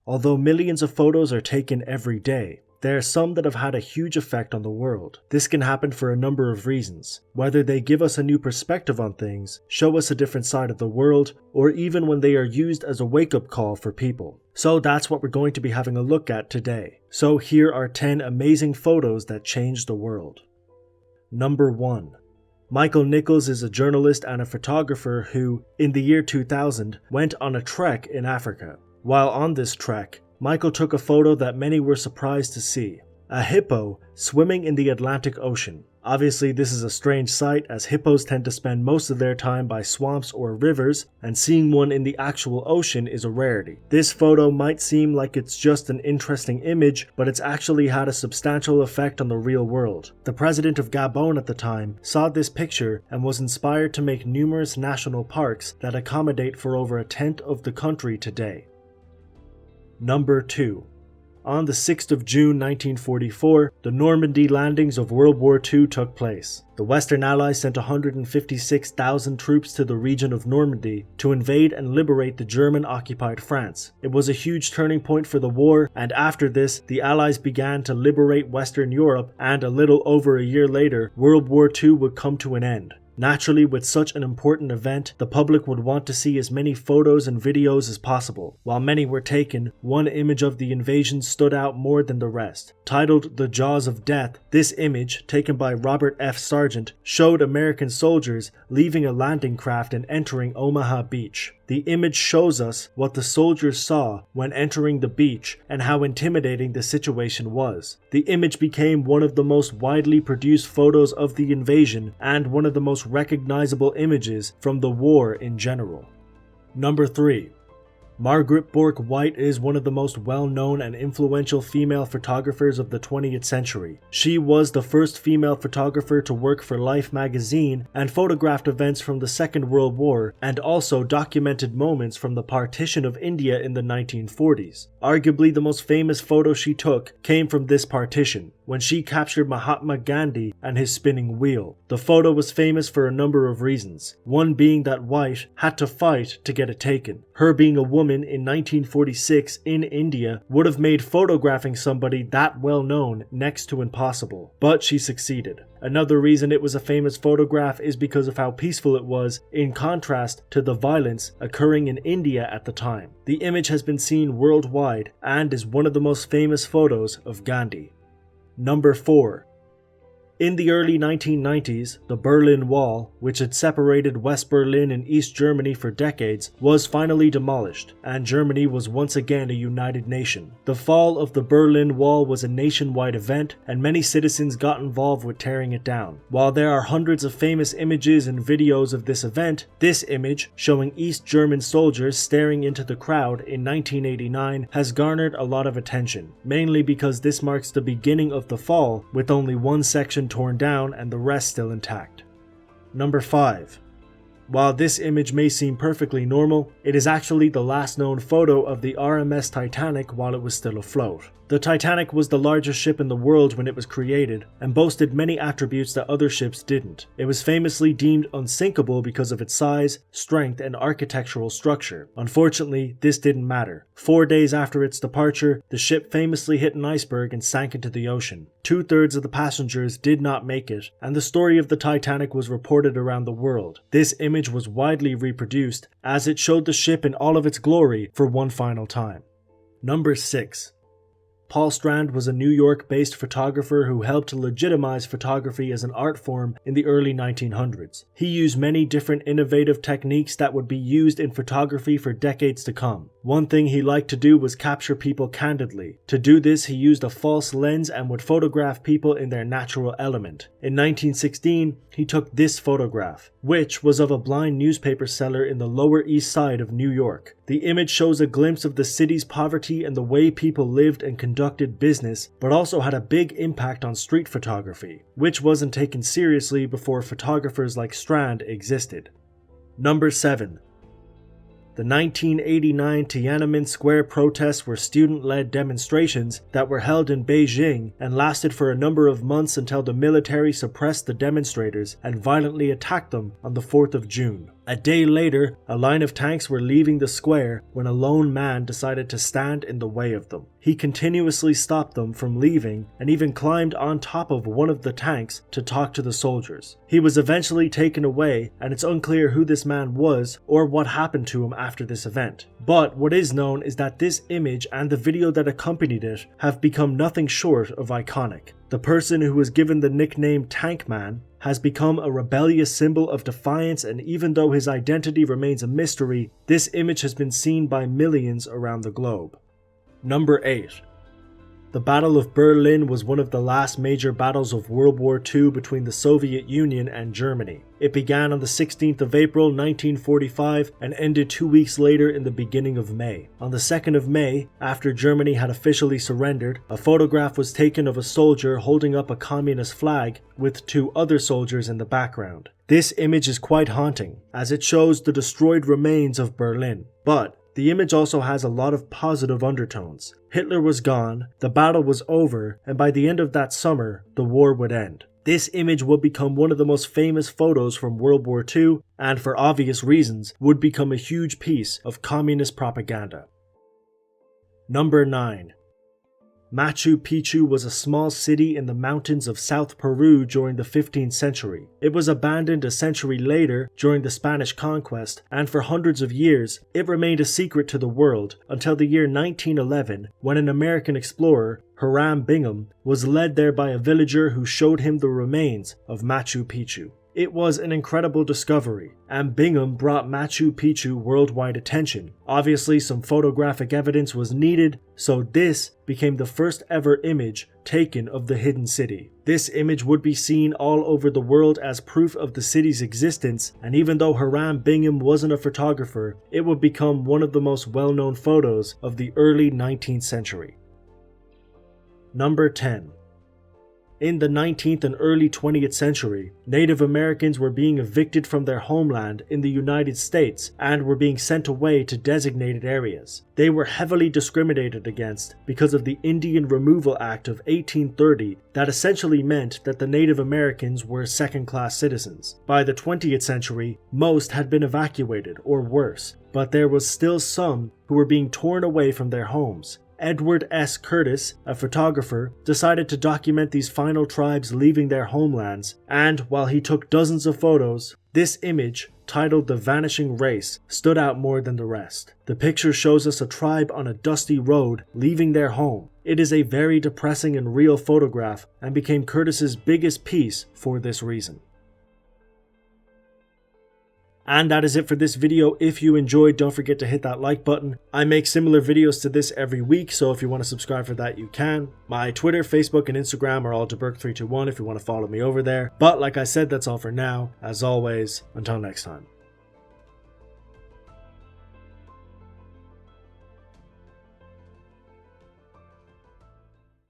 Although millions of photos are taken every day, there are some that have had a huge effect on the world. This can happen for a number of reasons, whether they give us a new perspective on things, show us a different side of the world, or even when they are used as a wake-up call for people. So that's what we're going to be having a look at today. So here are 10 amazing photos that changed the world. Number 1. Michael Nichols is a journalist and a photographer who, in the year 2000, went on a trek in Africa. While on this trek, Michael took a photo that many were surprised to see. A hippo swimming in the Atlantic Ocean. Obviously, this is a strange sight as hippos tend to spend most of their time by swamps or rivers, and seeing one in the actual ocean is a rarity. This photo might seem like it's just an interesting image, but it's actually had a substantial effect on the real world. The president of Gabon at the time saw this picture and was inspired to make numerous national parks that accommodate for over a tenth of the country today. Number 2. On the 6th of June 1944, the Normandy landings of World War II took place. The Western Allies sent 156,000 troops to the region of Normandy to invade and liberate the German-occupied France. It was a huge turning point for the war, and after this, the Allies began to liberate Western Europe, and a little over a year later, World War II would come to an end. Naturally, with such an important event, the public would want to see as many photos and videos as possible. While many were taken, one image of the invasion stood out more than the rest. Titled "The Jaws of Death," this image, taken by Robert F. Sargent, showed American soldiers leaving a landing craft and entering Omaha Beach. The image shows us what the soldiers saw when entering the beach and how intimidating the situation was. The image became one of the most widely produced photos of the invasion and one of the most recognizable images from the war in general. Number 3. Margaret Bourke White is one of the most well-known and influential female photographers of the 20th century. She was the first female photographer to work for Life magazine and photographed events from the Second World War and also documented moments from the partition of India in the 1940s. Arguably the most famous photo she took came from this partition, when she captured Mahatma Gandhi and his spinning wheel. The photo was famous for a number of reasons, one being that White had to fight to get it taken. Her being a woman in 1946 in India would have made photographing somebody that well known next to impossible, but she succeeded. Another reason it was a famous photograph is because of how peaceful it was, in contrast to the violence occurring in India at the time. The image has been seen worldwide and is one of the most famous photos of Gandhi. Number 4. In the early 1990s, the Berlin Wall, which had separated West Berlin and East Germany for decades, was finally demolished, and Germany was once again a united nation. The fall of the Berlin Wall was a nationwide event, and many citizens got involved with tearing it down. While there are hundreds of famous images and videos of this event, this image, showing East German soldiers staring into the crowd in 1989, has garnered a lot of attention, mainly because this marks the beginning of the fall, with only one section torn down and the rest still intact. Number 5. While this image may seem perfectly normal, it is actually the last known photo of the RMS Titanic while it was still afloat. The Titanic was the largest ship in the world when it was created, and boasted many attributes that other ships didn't. It was famously deemed unsinkable because of its size, strength, and architectural structure. Unfortunately, this didn't matter. 4 days after its departure, the ship famously hit an iceberg and sank into the ocean. 2/3 of the passengers did not make it, and the story of the Titanic was reported around the world. This image was widely reproduced, as it showed the ship in all of its glory for one final time. Number 6. Paul Strand was a New York-based photographer who helped to legitimize photography as an art form in the early 1900s. He used many different innovative techniques that would be used in photography for decades to come. One thing he liked to do was capture people candidly. To do this, he used a false lens and would photograph people in their natural element. In 1916, he took this photograph, which was of a blind newspaper seller in the Lower East Side of New York. The image shows a glimpse of the city's poverty and the way people lived and conducted business, but also had a big impact on street photography, which wasn't taken seriously before photographers like Strand existed. Number 7. The 1989 Tiananmen Square protests were student-led demonstrations that were held in Beijing and lasted for a number of months until the military suppressed the demonstrators and violently attacked them on the 4th of June. A day later, a line of tanks were leaving the square when a lone man decided to stand in the way of them. He continuously stopped them from leaving and even climbed on top of one of the tanks to talk to the soldiers. He was eventually taken away, and it's unclear who this man was or what happened to him after this event. But what is known is that this image and the video that accompanied it have become nothing short of iconic. The person who was given the nickname Tankman has become a rebellious symbol of defiance, and even though his identity remains a mystery, this image has been seen by millions around the globe. Number 8. The Battle of Berlin was one of the last major battles of World War II between the Soviet Union and Germany. It began on the 16th of April 1945 and ended 2 weeks later in the beginning of May. On the 2nd of May, after Germany had officially surrendered, a photograph was taken of a soldier holding up a communist flag with 2 other soldiers in the background. This image is quite haunting, as it shows the destroyed remains of Berlin. But the image also has a lot of positive undertones. Hitler was gone, the battle was over, and by the end of that summer, the war would end. This image would become one of the most famous photos from World War II, and for obvious reasons, would become a huge piece of communist propaganda. Number 9. Machu Picchu was a small city in the mountains of South Peru during the 15th century. It was abandoned a century later during the Spanish conquest, and for hundreds of years, it remained a secret to the world until the year 1911, when an American explorer, Hiram Bingham, was led there by a villager who showed him the remains of Machu Picchu. It was an incredible discovery, and Bingham brought Machu Picchu worldwide attention. Obviously, some photographic evidence was needed, so this became the first ever image taken of the hidden city. This image would be seen all over the world as proof of the city's existence, and even though Hiram Bingham wasn't a photographer, it would become one of the most well-known photos of the early 19th century. Number 10. In the 19th and early 20th century, Native Americans were being evicted from their homeland in the United States and were being sent away to designated areas. They were heavily discriminated against because of the Indian Removal Act of 1830 that essentially meant that the Native Americans were second-class citizens. By the 20th century, most had been evacuated or worse, but there was still some who were being torn away from their homes. Edward S. Curtis, a photographer, decided to document these final tribes leaving their homelands, and while he took dozens of photos, this image, titled The Vanishing Race, stood out more than the rest. The picture shows us a tribe on a dusty road leaving their home. It is a very depressing and real photograph and became Curtis's biggest piece for this reason. And that is it for this video. If you enjoyed, don't forget to hit that like button. I make similar videos to this every week, so if you want to subscribe for that, you can. My Twitter, Facebook, and Instagram are all DeBurk321 if you want to follow me over there. But like I said, that's all for now. As always, until next time.